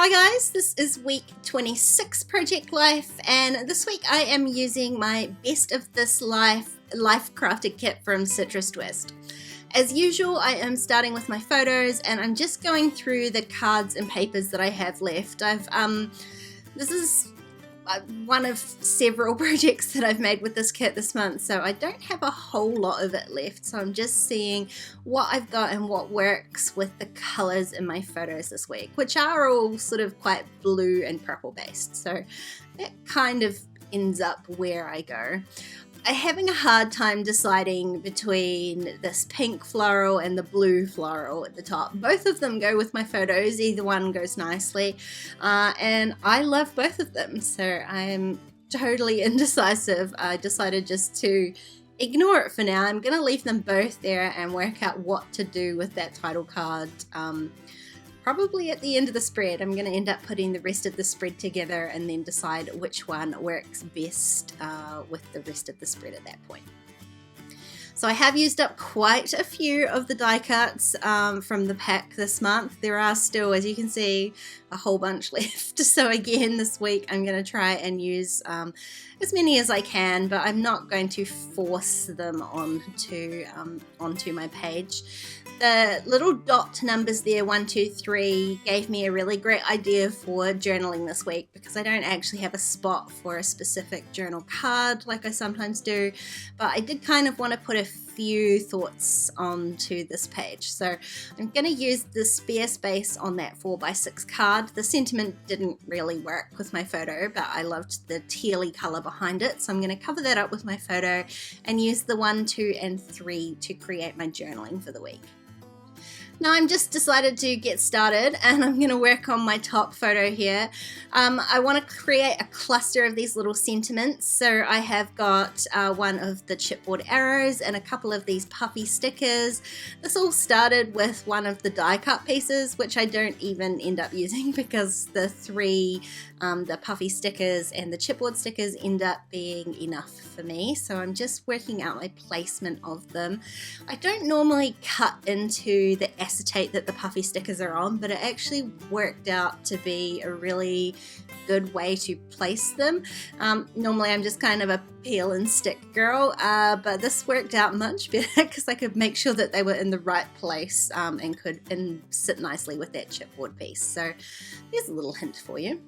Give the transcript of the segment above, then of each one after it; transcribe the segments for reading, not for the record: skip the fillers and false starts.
Hi guys, this is week 26 Project Life, and this week I am using my Best of This Life crafted kit from Citrus Twist. As usual, I am starting with my photos and I'm just going through the cards and papers that I have left. This is one of several projects that I've made with this kit this month, so I don't have a whole lot of it left, so I'm just seeing what I've got and what works with the colors in my photos this week, which are all sort of quite blue and purple based, so that kind of ends up where I go. I'm having a hard time deciding between this pink floral and the blue floral at the top. Both of them go with my photos, either one goes nicely, and I love both of them, so I'm totally indecisive. I decided just to ignore it for now. I'm going to leave them both there and work out what to do with that title card. Probably at the end of the spread. I'm going to end up putting the rest of the spread together and then decide which one works best with the rest of the spread at that point. So I have used up quite a few of the die cuts from the pack this month. There are still, as you can see, a whole bunch left. So again, this week I'm going to try and use as many as I can, but I'm not going to force them onto my page. The little dot numbers there, 1, 2, 3, gave me a really great idea for journaling this week because I don't actually have a spot for a specific journal card like I sometimes do, but I did kind of want to put a few thoughts onto this page. So I'm going to use the spare space on that 4x6 card. The sentiment didn't really work with my photo, but I loved the tealy color behind it, so I'm going to cover that up with my photo and use the 1, 2, and 3 to create my journaling for the week. Now I'm just decided to get started and I'm going to work on my top photo here. I want to create a cluster of these little sentiments, so I have got one of the chipboard arrows and a couple of these puffy stickers. This all started with one of the die cut pieces, which I don't even end up using because the puffy stickers and the chipboard stickers end up being enough for me, so I'm just working out my placement of them. I don't normally cut into the acetate that the puffy stickers are on, but it actually worked out to be a really good way to place them. Normally I'm just kind of a peel and stick girl, but this worked out much better because I could make sure that they were in the right place and could sit nicely with that chipboard piece. So there's a little hint for you.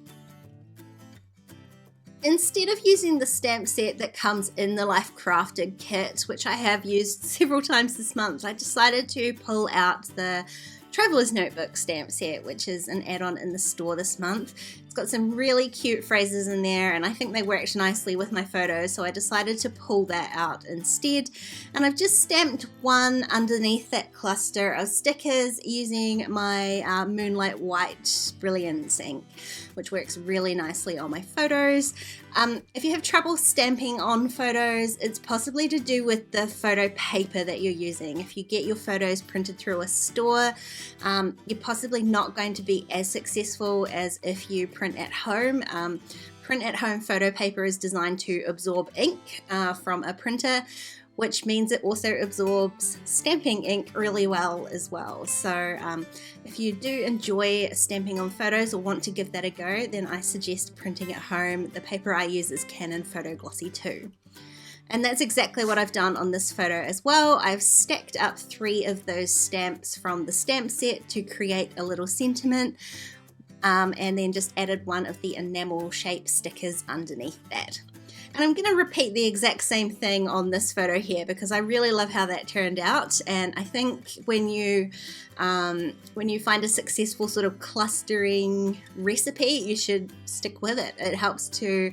Instead of using the stamp set that comes in the Life Crafted kit, which I have used several times this month, I decided to pull out the Traveler's Notebook stamp set, which is an add-on in the store this month. It's got some really cute phrases in there and I think they worked nicely with my photos, so I decided to pull that out instead. And I've just stamped one underneath that cluster of stickers using my Moonlight white Brilliance ink, which works really nicely on my photos. If you have trouble stamping on photos, it's possibly to do with the photo paper that you're using. If you get your photos printed through a store, you're possibly not going to be as successful as if you print at home. Print at home photo paper is designed to absorb ink from a printer, which means it also absorbs stamping ink really well as well. So if you do enjoy stamping on photos or want to give that a go, then I suggest printing at home. The paper I use is Canon Photo Glossy 2. And that's exactly what I've done on this photo as well. I've stacked up 3 of those stamps from the stamp set to create a little sentiment, and then just added one of the enamel shape stickers underneath that. And I'm going to repeat the exact same thing on this photo here because I really love how that turned out, and I think when you find a successful sort of clustering recipe, you should stick with it. It helps to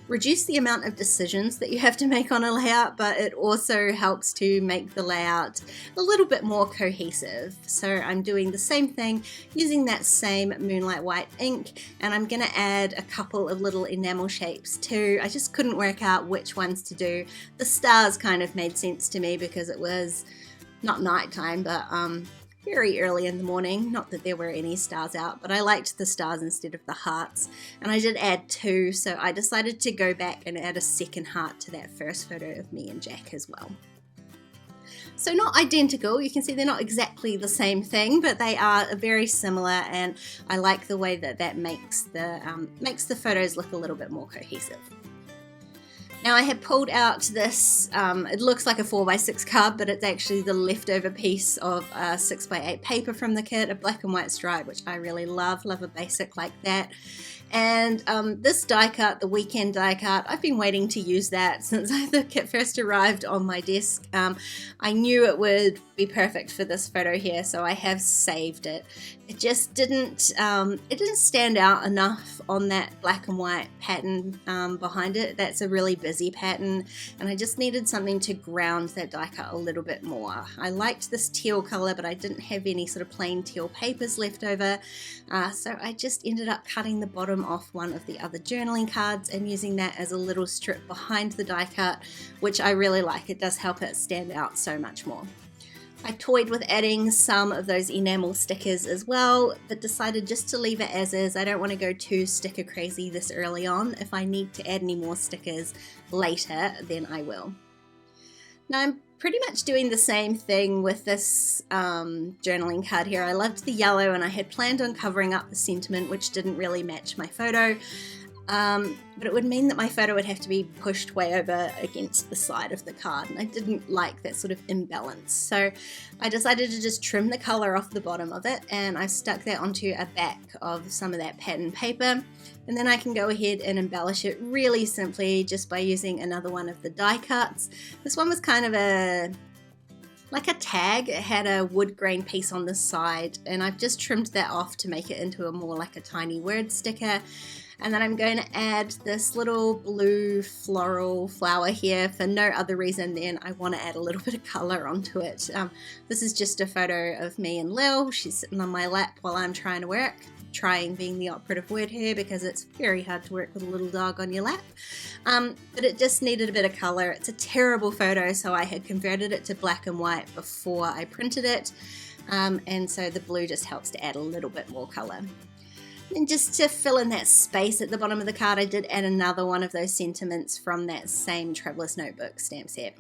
reduce the amount of decisions that you have to make on a layout, but it also helps to make the layout a little bit more cohesive. So I'm doing the same thing using that same Moonlight white ink, and I'm going to add a couple of little enamel shapes too. I just couldn't work out which ones to do. The stars kind of made sense to me because it was not nighttime, but very early in the morning. Not that there were any stars out, but I liked the stars instead of the hearts. And I did add 2, so I decided to go back and add a second heart to that first photo of me and Jack as well. So not identical, you can see they're not exactly the same thing, but they are very similar, and I like the way that that makes the photos look a little bit more cohesive. Now I have pulled out this, it looks like a 4x6 card, but it's actually the leftover piece of 6x8 paper from the kit, a black and white stripe, which I really love a basic like that. And this die cut, the weekend die cut, I've been waiting to use that since the kit first arrived on my desk. I knew it would be perfect for this photo here, so I have saved it. It just didn't stand out enough on that black and white pattern behind it. That's a really busy pattern, and I just needed something to ground that die cut a little bit more. I liked this teal color, but I didn't have any sort of plain teal papers left over, so I just ended up cutting the bottom off one of the other journaling cards and using that as a little strip behind the die cut, which I really like. It does help it stand out so much more. I toyed with adding some of those enamel stickers as well, but decided just to leave it as is. I don't want to go too sticker crazy this early on. If I need to add any more stickers later, then I will. Now I'm pretty much doing the same thing with this journaling card here. I loved the yellow and I had planned on covering up the sentiment, which didn't really match my photo. But it would mean that my photo would have to be pushed way over against the side of the card, and I didn't like that sort of imbalance. So I decided to just trim the color off the bottom of it, and I stuck that onto a back of some of that pattern paper, and then I can go ahead and embellish it really simply just by using another one of the die cuts. This one was kind of like a tag. It had a wood grain piece on the side, and I've just trimmed that off to make it into a more like a tiny word sticker. And then I'm going to add this little blue floral flower here for no other reason than I want to add a little bit of color onto it. This is just a photo of me and Lil. She's sitting on my lap while I'm trying to work. Trying being the operative word here because it's very hard to work with a little dog on your lap. But it just needed a bit of color. It's a terrible photo, so I had converted it to black and white before I printed it. And so the blue just helps to add a little bit more color. And just to fill in that space at the bottom of the card, I did add another one of those sentiments from that same Traveler's Notebook stamp set.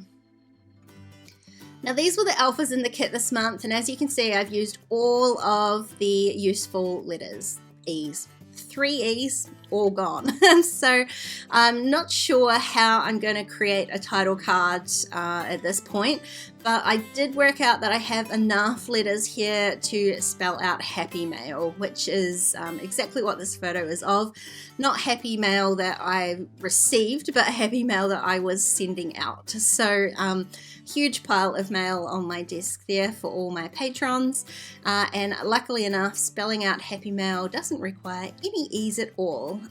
Now these were the alphas in the kit this month, and as you can see, I've used all of the useful letters, E's. 3 E's, all gone. So I'm not sure how I'm going to create a title card at this point, but I did work out that I have enough letters here to spell out happy mail, which is exactly what this photo is of. Not happy mail that I received, but happy mail that I was sending out. So huge pile of mail on my desk there for all my patrons, and luckily enough, spelling out happy mail doesn't require any ease at all.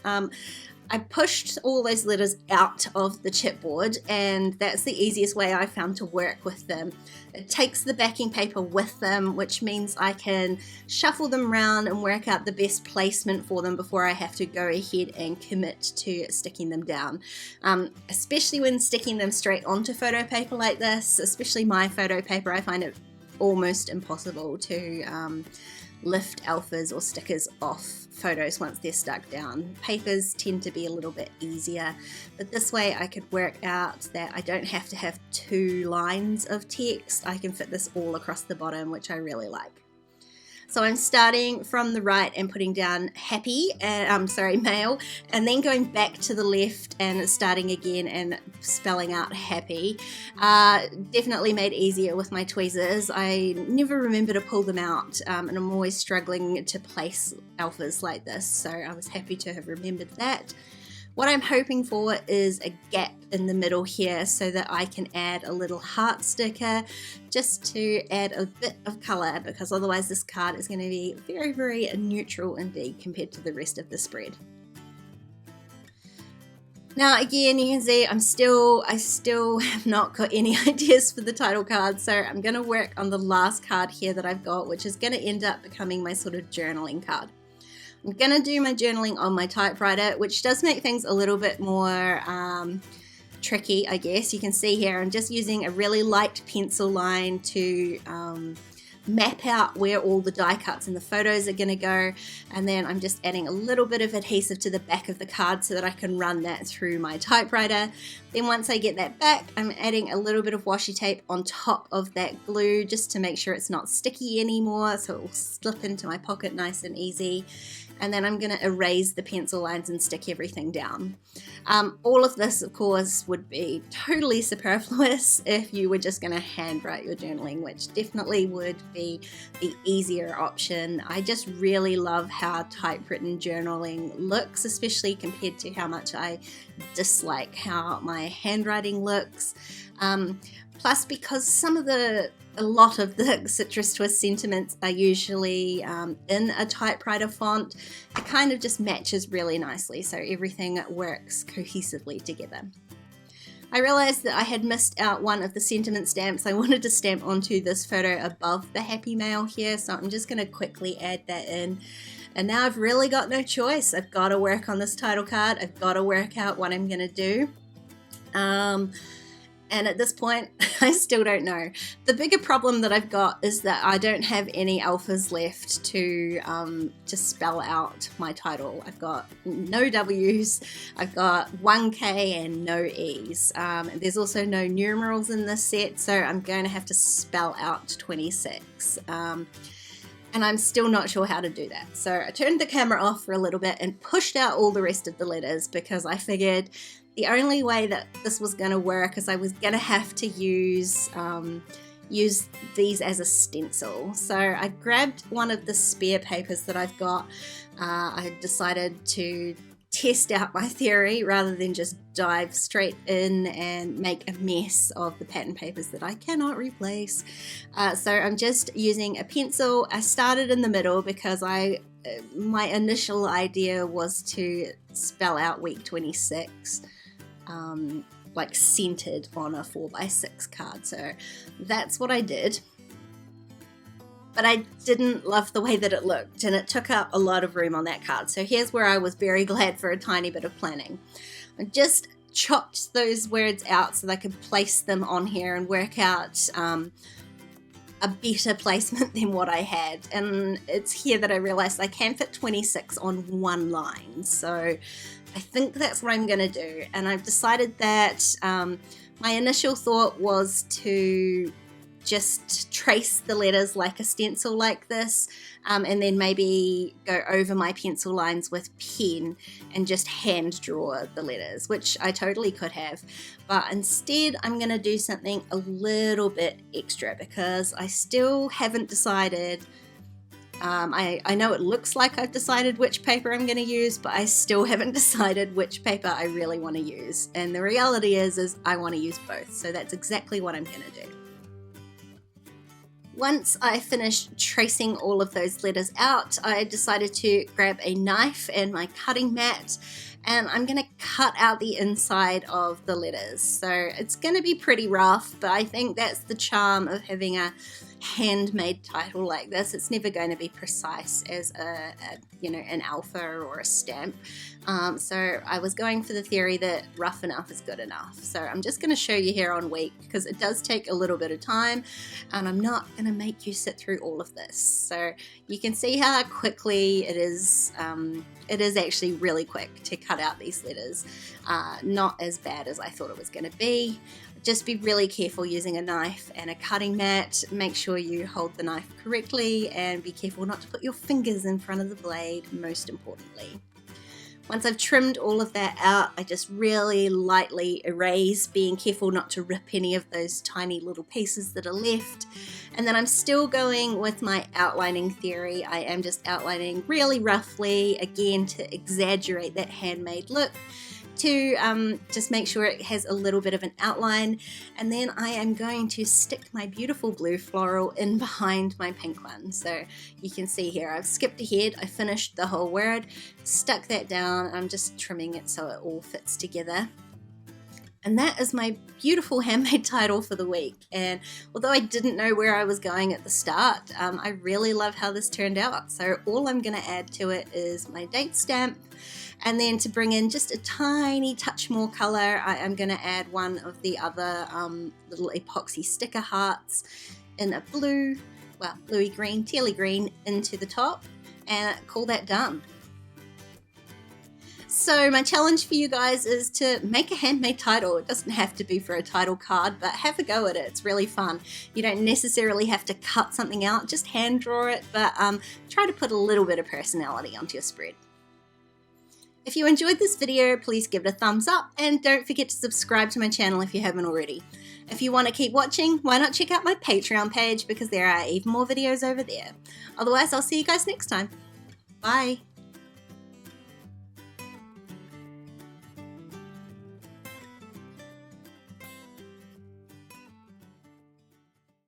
I pushed all those letters out of the chipboard, and that's the easiest way I found to work with them. It takes the backing paper with them, which means I can shuffle them around and work out the best placement for them before I have to go ahead and commit to sticking them down. Especially when sticking them straight onto photo paper like this, especially my photo paper, I find it almost impossible to lift alphas or stickers off photos once they're stuck down. Papers tend to be a little bit easier, but this way I could work out that I don't have to have 2 lines of text. I can fit this all across the bottom, which I really like. So I'm starting from the right and putting down happy, mail, and then going back to the left and starting again and spelling out happy. Definitely made easier with my tweezers. I never remember to pull them out, and I'm always struggling to place alphas like this, so I was happy to have remembered that. What I'm hoping for is a gap in the middle here so that I can add a little heart sticker just to add a bit of colour, because otherwise this card is going to be very, very neutral indeed compared to the rest of the spread. Now again, you can see I still have not got any ideas for the title card, so I'm going to work on the last card here that I've got, which is going to end up becoming my sort of journaling card. I'm going to do my journaling on my typewriter, which does make things a little bit more tricky, I guess. You can see here I'm just using a really light pencil line to map out where all the die cuts and the photos are going to go, and then I'm just adding a little bit of adhesive to the back of the card so that I can run that through my typewriter. Then once I get that back, I'm adding a little bit of washi tape on top of that glue just to make sure it's not sticky anymore, so it will slip into my pocket nice and easy. And then I'm going to erase the pencil lines and stick everything down. All of this, of course, would be totally superfluous if you were just going to handwrite your journaling, which definitely would be the easier option. I just really love how typewritten journaling looks, especially compared to how much I dislike how my handwriting looks. Plus, because a lot of the Citrus Twist sentiments are usually in a typewriter font, it kind of just matches really nicely, so everything works cohesively together. I realized that I had missed out one of the sentiment stamps. I wanted to stamp onto this photo above the Happy Mail here, so I'm just going to quickly add that in. And now I've really got no choice. I've got to work on this title card. I've got to work out what I'm going to do. And at this point, I still don't know. The bigger problem that I've got is that I don't have any alphas left to spell out my title. I've got no W's, I've got one K and no E's. There's also no numerals in this set, so I'm going to have to spell out 26. And I'm still not sure how to do that. So I turned the camera off for a little bit and pushed out all the rest of the letters because I figured the only way that this was going to work is I was going to have to use these as a stencil. So I grabbed one of the spare papers that I've got. I decided to test out my theory rather than just dive straight in and make a mess of the pattern papers that I cannot replace. So I'm just using a pencil. I started in the middle because my initial idea was to spell out week 26 like centered on a 4x6 card, so that's what I did. But I didn't love the way that it looked, and it took up a lot of room on that card. So here's where I was very glad for a tiny bit of planning. I just chopped those words out so that I could place them on here and work out a better placement than what I had. And it's here that I realized I can fit 26 on one line. So I think that's what I'm going to do. And I've decided that my initial thought was to just trace the letters like a stencil like this, and then maybe go over my pencil lines with pen and just hand draw the letters, which I totally could have. But instead I'm going to do something a little bit extra because I still haven't decided. I know it looks like I've decided which paper I'm going to use, but I still haven't decided which paper I really want to use. And the reality is I want to use both. So that's exactly what I'm going to do. Once I finished tracing all of those letters out, I decided to grab a knife and my cutting mat, and I'm going to cut out the inside of the letters. So it's going to be pretty rough, but I think that's the charm of having a handmade title like this. It's never going to be precise as an alpha or a stamp. So I was going for the theory that rough enough is good enough. So I'm just going to show you here on week because it does take a little bit of time, and I'm not going to make you sit through all of this. So you can see how quickly it is. It is actually really quick to cut out these letters. Not as bad as I thought it was going to be. Just be really careful using a knife and a cutting mat. Make sure you hold the knife correctly and be careful not to put your fingers in front of the blade, most importantly. Once I've trimmed all of that out, I just really lightly erase, being careful not to rip any of those tiny little pieces that are left. And then I'm still going with my outlining theory. I am just outlining really roughly, again, to exaggerate that handmade look, to just make sure it has a little bit of an outline. And then I am going to stick my beautiful blue floral in behind my pink one. So you can see here I've skipped ahead, I finished the whole word, stuck that down. I'm just trimming it so it all fits together. And that is my beautiful handmade title for the week. And although I didn't know where I was going at the start, I really love how this turned out. So all I'm going to add to it is my date stamp. And then to bring in just a tiny touch more color, I am going to add one of the other little epoxy sticker hearts in a bluey green, tealy green into the top, and call that done. So my challenge for you guys is to make a handmade title. It doesn't have to be for a title card, but have a go at it. It's really fun. You don't necessarily have to cut something out, just hand draw it, but try to put a little bit of personality onto your spread. If you enjoyed this video, please give it a thumbs up and don't forget to subscribe to my channel if you haven't already. If you want to keep watching, why not check out my Patreon page because there are even more videos over there. Otherwise, I'll see you guys next time. Bye.